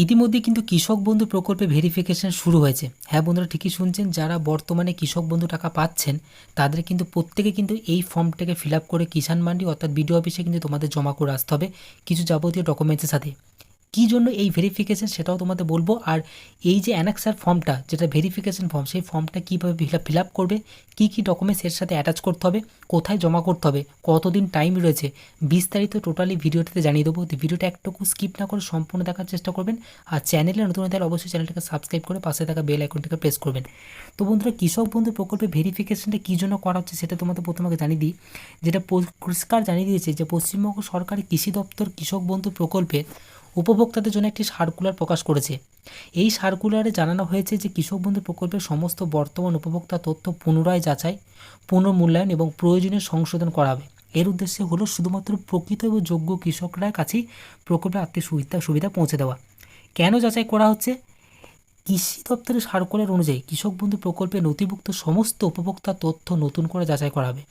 ইতিমধ্যে কিন্তু কৃষক বন্ধু প্রকল্পে ভেরিফিকেশন শুরু হয়েছে। হ্যাঁ বন্ধুরা, ঠিকই শুনছেন, যারা বর্তমানে কৃষক বন্ধু টাকা পাচ্ছেন তাদের কিন্তু প্রত্যেকে কিন্তু এই ফর্মটাকে ফিল আপ করে কিষাণ মান্ডি অর্থাৎ বিডিও অফিসে কিন্তু তোমাদের জমা করে আসতে হবে কিছু যাবতীয় ডকুমেন্টসের সাথে। কী জন্য এই ভেরিফিকেশন সেটাও তোমাদের বলবো। আর এই যে অ্যানেক্সার ফর্মটা, যেটা ভেরিফিকেশন ফর্ম, সেই ফর্মটা কীভাবে ফিল আপ করবে, কী কী ডকুমেন্টস এর সাথে অ্যাটাচ করতে হবে, কোথায় জমা করতে হবে, কতদিন টাইম রয়েছে, বিস্তারিত টোটালি ভিডিওটাতে জানিয়ে দেবো। তো ভিডিওটা একটুকু স্কিপ না করে সম্পূর্ণ দেখার চেষ্টা করবেন। আর চ্যানেলে নতুন হলে অবশ্যই চ্যানেলটাকে সাবস্ক্রাইব করে পাশে থাকা বেল আইকনটাকে প্রেস করবেন। তো বন্ধুরা, কৃষক বন্ধু প্রকল্পে ভেরিফিকেশনটা কী জন্য করা হচ্ছে সেটা তোমাদের প্রথমে জানিয়ে দিই। যেটা পরিষ্কার জানিয়ে দিয়েছে যে পশ্চিমবঙ্গ সরকারি কৃষি দপ্তর কৃষক বন্ধু প্রকল্পে উপভোক্তাদের জন্য একটি সার্কুলার প্রকাশ করেছে। এই সার্কুলারে জানানো হয়েছে যে কৃষক বন্ধু প্রকল্পের সমস্ত বর্তমান উপভোক্তা তথ্য পুনরায় যাচাই, পুনর্মূল্যায়ন এবং প্রয়োজনীয় সংশোধন করা হবে। এর উদ্দেশ্য হলো শুধুমাত্র প্রকৃত এবং যোগ্য কৃষকরা কাছেই প্রকল্পের আর্থিক সুবিধা পৌঁছে দেওয়া। কেন যাচাই করা হচ্ছে? কৃষি দপ্তরের সার্কুলার অনুযায়ী কৃষক বন্ধু প্রকল্পে নথিভুক্ত সমস্ত উপভোক্তা তথ্য নতুন করে যাচাই করা হবে।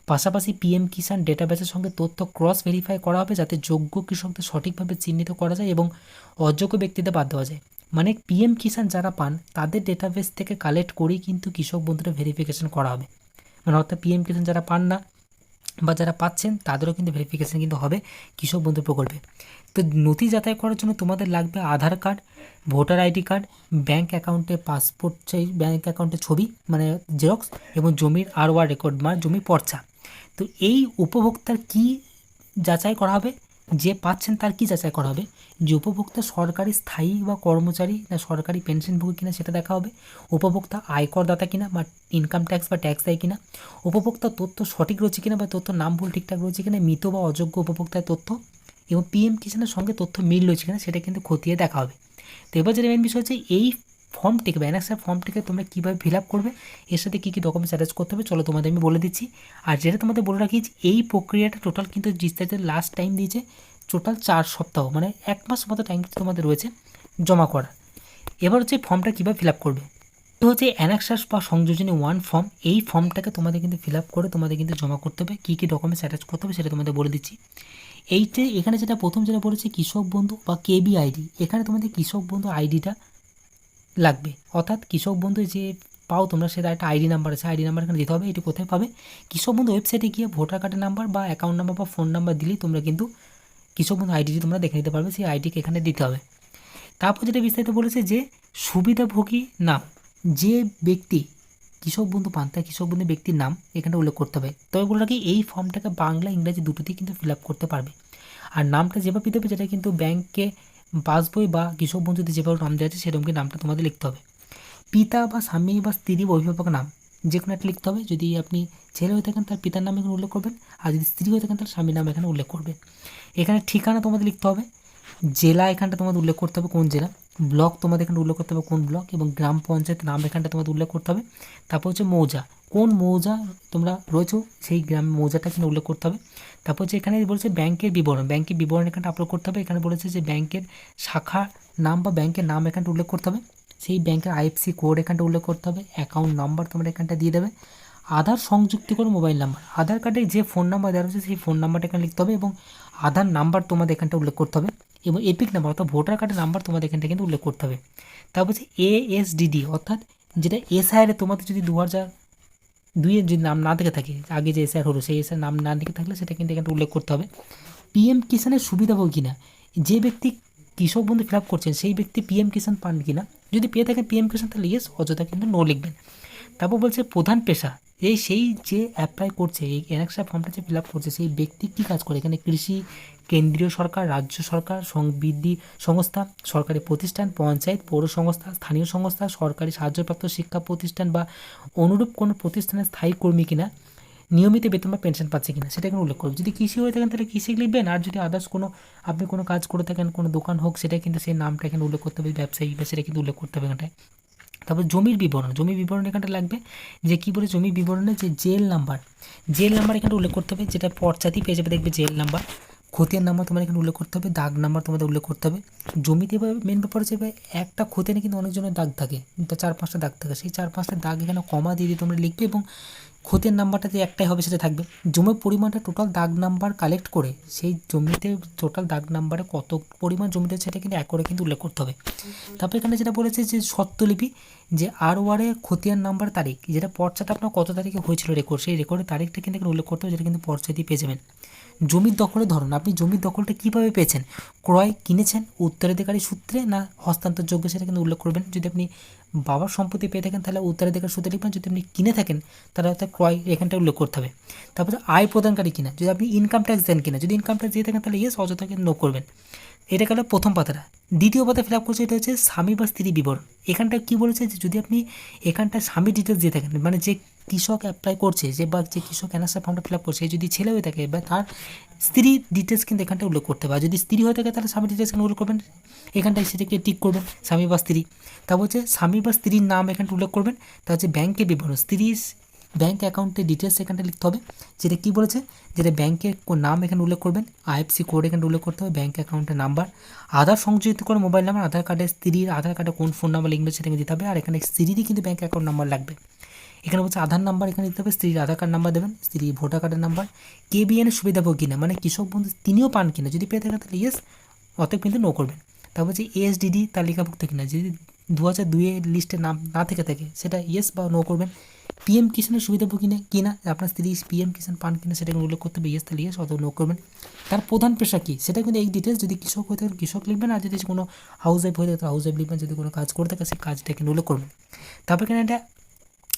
পাশাপাশি পিএম কিষাণ ডেটাবেসের সঙ্গে তথ্য ক্রস ভেরিফাই করা হবে যাতে যোগ্য কৃষকদের সঠিকভাবে চিহ্নিত করা যায় এবং অযোগ্য ব্যক্তিদের বাদ দেওয়া যায়। মানে পিএম কিষাণ যারা পান তাদের ডেটাবেস থেকে কালেক্ট করেই কিন্তু কৃষক বন্ধুটা ভেরিফিকেশন করা হবে। মানে অর্থাৎ পিএম কিষাণ যারা পান না বা যারা পাচ্ছেন তাদেরও কিন্তু ভেরিফিকেশান কিন্তু হবে কৃষক বন্ধু প্রকল্পে। তো নথি যাচাই করার জন্য তোমাদের লাগবে Aadhaar card, voter ID card, bank অ্যাকাউন্টে পাসপোর্ট চাই, ব্যাঙ্ক অ্যাকাউন্টের ছবি মানে জেরক্স, এবং জমির আরওয়ার রেকর্ড মানে জমির পর্চা। তো এই উপভোক্তার কি যাচাই করা হবে? যে পাচ্ছেন তার কি যাচাই করা হবে? যে উপভোক্তা সরকারি স্থায়ী বা কর্মচারী না সরকারি পেনশনভোগী কিনা সেটা দেখা হবে। উপভোক্তা আয়করদাতা কিনা বা ইনকাম ট্যাক্স বা ট্যাক্স দেয় কিনা। উপভোক্তার তথ্য সঠিক রয়েছে কিনা বা তথ্য নাম ভুল ঠিকঠাক রয়েছে কিনা, মৃত বা অযোগ্য উপভোক্তার তথ্য এবং পিএম কিষাণের সঙ্গে তথ্য মিল রয়েছে কিনা সেটা কিন্তু খতিয়ে দেখা হবে। তো এবার যেটা মেন বিষয় হচ্ছে এই ফর্মটিকে বা অ্যানেক্সার ফর্মটিকে তোমরা কীভাবে ফিল আপ করবে, এর সাথে কী কী ডকুমেন্টস অ্যাটাচ করতে হবে চলো তোমাদের আমি বলে দিচ্ছি। আর যেটা তোমাদের বলে রাখি, এই প্রক্রিয়াটা টোটাল কিন্তু ডিসচার্জের লাস্ট টাইম দিয়েছে টোটাল 4 সপ্তাহ, মানে 1 মাস মতো টাইম তোমাদের রয়েছে জমা করার। এবার হচ্ছে ফর্মটা কীভাবে ফিল আপ করবে। তো হচ্ছে অ্যানেক্সাস বা সংযোজনী 1 ফর্ম, এই ফর্মটাকে তোমাদের কিন্তু ফিল আপ করে তোমাদের কিন্তু জমা করতে হবে। কী কী ডকুমেন্টস অ্যাটাচ করতে হবে সেটা তোমাদের বলে দিচ্ছি। এখানে যেটা প্রথম যেটা বলেছে কৃষক বন্ধু বা কেবি আইডি, এখানে তোমাদের কৃষক বন্ধু আইডিটা লাগবে। অর্থাৎ কৃষক বন্ধু যে পাও তোমরা সেটা একটা আইডি নাম্বার আছে, আইডি নাম্বার এখানে দিতে হবে। এটি কোথায় পাবে? কৃষক বন্ধু ওয়েবসাইটে গিয়ে ভোটার কার্ডের নাম্বার বা অ্যাকাউন্ট নাম্বার বা ফোন নাম্বার দিলেই তোমরা কিন্তু কৃষক বন্ধু আইডিটি তোমরা দেখে নিতে পারবে, সেই আইডিকে এখানে দিতে হবে। তারপর যেটা বিস্তারিত বলেছে যে সুবিধাভোগী নাম, যে ব্যক্তি কৃষক বন্ধু পান তার কৃষক বন্ধু ব্যক্তির নাম এখানে উল্লেখ করতে হবে। তবে বলে রাখি এই ফর্মটাকে বাংলা ইংরাজি দুটোতেই কিন্তু ফিল আপ করতে পারবে। আর নামটা যেভাবে দেবে যেটা কিন্তু ব্যাংকে পাসবই বা কৃষক বন্ধুতে যেভাবে নাম দেওয়া আছে সেরকমই নামটা তোমাদের লিখতে হবে। পিতা বা স্বামী বা স্ত্রী বা অভিভাবক নাম যে কোনো একটা লিখতে হবে। যদি আপনি ছেলে হয়ে থাকেন তার পিতার নাম এখানে উল্লেখ করবেন, আর যদি স্ত্রী হয়ে থাকেন তার স্বামীর নাম এখানে উল্লেখ করবেন। এখানে ঠিকানা তোমাদের লিখতে হবে, জেলা এখানটা তোমাদের উল্লেখ করতে হবে কোন জেলা, ব্লক তোমাদের এখানে উল্লেখ করতে হবে কোন ব্লক, এবং গ্রাম পঞ্চায়েত নাম এখানটা তোমাদের উল্লেখ করতে হবে। তারপর হচ্ছে মৌজা, কোন মৌজা তোমরা রয়েছো সেই গ্রাম মৌজাটা এখানে উল্লেখ করতে হবে। তারপর হচ্ছে এখানে বলেছে ব্যাংকের বিবরণ, ব্যাংকের বিবরণ এখানটা আপলোড করতে হবে। এখানে বলেছে যে ব্যাংকের শাখা নাম বা ব্যাংকের নাম এখানটা উল্লেখ করতে হবে। সেই ব্যাংকের আইএফসি কোড এখানটা উল্লেখ করতে হবে। অ্যাকাউন্ট নাম্বার তোমরা এখানটা দিয়ে দেবে। আধার সংযুক্ত করে মোবাইল নাম্বার, আধার কার্ডে যে ফোন নাম্বার দেওয়া রয়েছে সেই ফোন নাম্বারটা এখানে লিখতে হবে এবং আধার নাম্বার তোমাদের এখানটা উল্লেখ করতে হবে এবং এপিক নাম্বার অর্থাৎ ভোটার কার্ডের নাম্বার তোমাদের এখানটা কিন্তু উল্লেখ করতে হবে। তারপর হচ্ছে এএসডিডি অর্থাৎ যেটা এসআইআরে তোমাদের যদি 2002-এর যদি নাম না দেখে থাকে, আগে যে এসআইআর হলো সেই এসআইআর নাম না দেখে থাকলে সেটা কিন্তু এখানে উল্লেখ করতে হবে। পিএম কিষাণের সুবিধা পাবো কিনা, যে ব্যক্তি কৃষক বন্ধু ফিল আপ করছেন সেই ব্যক্তি পিএম কিষাণ পান কিনা, যদি পেয়ে থাকেন পিএম কিষাণ তাহলে ইয়েস, অযথা কিন্তু নো লিখবেন। তারপর বলছে প্রধান পেশা, সেই যে অ্যাপ্লাই করছে এই অ্যানেক্সার ফর্মটা যে ফিল আপ করছে সেই ব্যক্তি কী কাজ করে, এখানে কৃষি, কেন্দ্রীয় সরকার, রাজ্য সরকার, সংবিধি সংস্থা, সরকারি প্রতিষ্ঠান, পঞ্চায়েত, পৌর সংস্থা, স্থানীয় সংস্থা, সরকারি সাহায্যপ্রাপ্ত শিক্ষা প্রতিষ্ঠান বা অনুরূপ কোনো প্রতিষ্ঠানের স্থায়ী কর্মী কিনা, নিয়মিত বেতন বা পেনশন পাচ্ছে কিনা সেটা এখানে উল্লেখ করবে। যদি কৃষি হয়ে থাকেন তাহলে কৃষি লিখবেন, আর যদি আদার্স কোনো আপনি কোনো কাজ করে থাকেন কোনো দোকান হোক সেটা কিন্তু সেই নামটা এখানে উল্লেখ করতে হবে, ব্যবসায়ী বা সেটা কিন্তু উল্লেখ করতে হবে এখানটায়। তারপর জমির বিবরণ এখানটা লাগবে, যে কী বলে জমির বিবরণে যে জেল নাম্বার এখানে উল্লেখ করতে হবে, যেটা পর্চাতেই পেয়ে যাবে দেখবে জেল নাম্বার। খতিয়ান নাম্বার তোমার এখানে উল্লেখ করতে হবে, দাগ নাম্বার তোমাদের উল্লেখ করতে হবে। জমিতে মেন ব্যাপার হচ্ছে একটা খতিয়ানে কিন্তু অনেকজনের দাগ থাকে, 4-5টা দাগ থাকে, সেই 4-5টা দাগ এখানে কমা দিয়ে তোমরা লিখবে এবং খতিয়ান নাম্বারটাতে একটাই হবে, সেটা থাকবে। জমির পরিমাণটা টোটাল দাগ নাম্বার কালেক্ট করে সেই জমিতে টোটাল দাগ নাম্বারে কত পরিমাণ জমিতে সেটা কিন্তু এক করে কিন্তু উল্লেখ করতে হবে। তারপর এখানে যেটা বলেছে যে স্বত্বলিপি, যে আর খতিয়ান নাম্বার তারিখ, যেটা পর্চাটা আপনার কত তারিখে হয়েছিল রেকর্ড, সেই রেকর্ডের তারিখটা কিন্তু এখানে উল্লেখ করতে হবে, যেটা কিন্তু পর্চা দিয়ে পেয়ে যাবেন। জমির দখলের ধরন, আপনি জমির দখলটা কীভাবে পেয়েছেন, ক্রয় কিনেছেন উত্তরাধিকারী সূত্রে না হস্তান্তরযোগ্য, সেটা কিন্তু উল্লেখ করবেন। যদি আপনি বাবার সম্পত্তি পেয়ে থাকেন তাহলে উত্তরাধিকার সূত্রে লিখবেন, যদি আপনি কিনে থাকেন তাহলে অর্থাৎ ক্রয় এখানটা উল্লেখ করতে হবে। তারপরে আয় প্রদানকারী কিনা, যদি আপনি ইনকাম ট্যাক্স দেন কিনা, যদি ইনকাম ট্যাক্স দিয়ে থাকেন তাহলে ইয়েস, অযথা কিন্তু নো করবেন। এটা গেল প্রথম পাতাটা। দ্বিতীয় পাতা ফিল আপ করছে, এটা হচ্ছে স্বামী বা স্ত্রী বিবরণ। এখানটা কী বলেছে যে যদি আপনি এখানটা স্বামী ডিটেলস দিয়ে থাকেন, মানে যে কৃষক অ্যাপ্লাই করছে, যে বা যে কৃষক এনআরসি ফর্মটা ফিল আপ করছে, যদি ছেলে হয়ে থাকে বা তার স্ত্রী ডিটেলস কিন্তু এখানটা উল্লেখ করতে হবে। আর যদি স্ত্রী হয়ে থাকে তাহলে স্বামী ডিটেলস এখানে উল্লেখ করবেন, এখানটায় সেটাকে টিক করবেন স্বামী বা স্ত্রী। তারপর হচ্ছে স্বামী বা স্ত্রীর নাম এখানটা উল্লেখ করবেন। তা হচ্ছে ব্যাংকের বিবরণ, স্ত্রীর ব্যাঙ্ক অ্যাকাউন্টের ডিটেলস এখানটা লিখতে হবে, যেটা কী বলেছে, যেটা ব্যাংকের নাম এখানে উল্লেখ করবেন, আইএফসি কোড এখানে উল্লেখ করতে হবে, ব্যাঙ্ক অ্যাকাউন্টের নাম্বার, আধার সংযুক্ত করে মোবাইল নাম্বার, আধার কার্ডের স্ত্রীর আধার কার্ডে কোন ফোন নাম্বার লিখবে সেটাকে দিতে হবে। আর এখানে স্ত্রীরই কিন্তু ব্যাঙ্ক অ্যাকাউন্ট নাম্বার লাগবে। এখানে বলছে আধার নাম্বার এখানে দিতে হবে, স্ত্রীর আধার কার্ড নাম্বার দেবেন, স্ত্রীর ভোটার কার্ডের নাম্বার, কেবিএনের সুবিধা পাবো কিনা, মানে কৃষক বন্ধু তিনিও পান কিনা, যদি পেয়ে থাকেন তাহলে ইয়েস, অতএব কিন্তু নো করবেন। তারপর হচ্ছে এএসডিডি তালিকাভুক্ত কিনা, যদি 2002-এর লিস্টে নাম না থেকে থাকে সেটা ইয়েস বা নো করবেন। পিএম কিষানের সুবিধা পাবো কিনা, আপনার স্ত্রী পিএম কিষান পান কিনা সেটা উল্লেখ করতে হবে, ইয়েস তাহলে ইয়েস, অথবা নো করবেন। তার প্রধান পেশা কী সেটা কিন্তু এই ডিটেলস, যদি কৃষক হয়ে থাকে কৃষক লিখবেন, আর যদি কোনো হাউস ওয়াইফ হয়ে থাকে হাউস ওয়াইফ লিখবেন, যদি কোনো কাজ করে থাকে সেই কাজটা কিন্তু উল্লেখ করবেন। তারপর এখানে একটা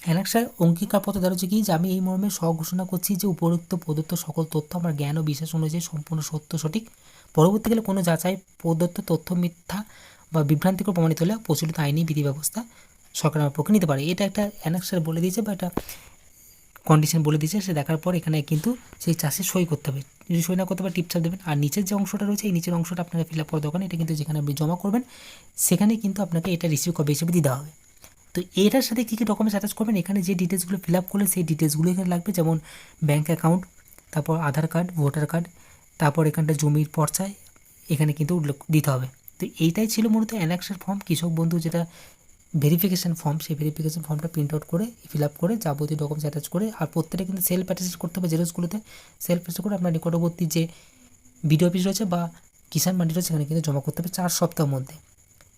অ্যানেক্সার অঙ্গীকারপত্র দেওয়া হচ্ছে কি, যে আমি এই মর্মে স্বঘোষণা করছি যে উপরোক্ত প্রদত্ত সকল তথ্য আমার জ্ঞান ও বিশ্বাস অনুযায়ী সম্পূর্ণ সত্য সঠিক, পরবর্তীকালে কোনো যাচাই প্রদত্ত তথ্য মিথ্যা বা বিভ্রান্তিকর প্রমাণিত হলে প্রচলিত আইনি বিধি ব্যবস্থা সরকার আমার পক্ষে নিতে পারে। এটা একটা অ্যানেক্সার বলে দিয়েছে বা একটা কন্ডিশন বলে দিয়েছে, সে দেখার পর এখানে কিন্তু সেই চাষে সই করতে হবে, যদি সই না করতে পারে টিপচাপ দেবেন। আর নিচের যে অংশটা রয়েছে এই নিচের অংশটা আপনাকে ফিল আপ করা দরকার, এটা কিন্তু যেখানে আপনি জমা করবেন সেখানে কিন্তু আপনাকে এটা রিসিভ কপি হিসেবে দিতে হবে। তো এটার সাথে কী কী ডকুমেন্টস অ্যাটাচ করবেন, এখানে যে ডিটেলসগুলো ফিল আপ করলে সেই ডিটেলসগুলো এখানে লাগবে, যেমন ব্যাঙ্ক অ্যাকাউন্ট, তারপর আধার কার্ড, ভোটার কার্ড, তারপর এখানটা জমির পর্চায় এখানে কিন্তু উল্লেখ দিতে হবে। তো এইটাই ছিল মূলত অ্যানেক্সার ফর্ম, কৃষক বন্ধু যেটা ভেরিফিকেশান ফর্ম, সেই ভেরিফিকেশান ফর্মটা প্রিন্ট আউট করে ফিল আপ করে যাবতীয় ডকুমেন্টস অ্যাটাচ করে, আর প্রত্যেকটা কিন্তু সেলফ অ্যাটাচ করতে হবে জেরক্সগুলোতে, সেলফ অ্যাটাচ করে আপনার নিকটবর্তী যে বিডিও অফিস রয়েছে বা কিষাণ মান্ডি রয়েছে সেখানে কিন্তু জমা করতে হবে 4 সপ্তাহের মধ্যে।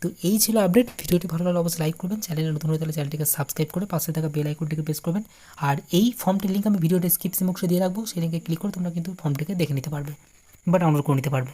তো এই ছিল আপডেট। ভিডিওটি ভালো লাগলে অবশ্যই লাইক করবেন, চ্যানেলে নতুন হয়ে তাহলে চ্যানেলটিকে সাবস্ক্রাইব করে পাশে থাকা বেল আইকনটিকে প্রেস করবেন। আর এই ফর্মটির লিঙ্ক আমি ভিডিও ডেসক্রিপশন বক্সে দিয়ে রাখবো, সেই লিঙ্কে ক্লিক করে তোমরা কিন্তু ফর্মটিকে দেখে নিতে পারবে বা ডাউনলোড করে নিতে পারবে।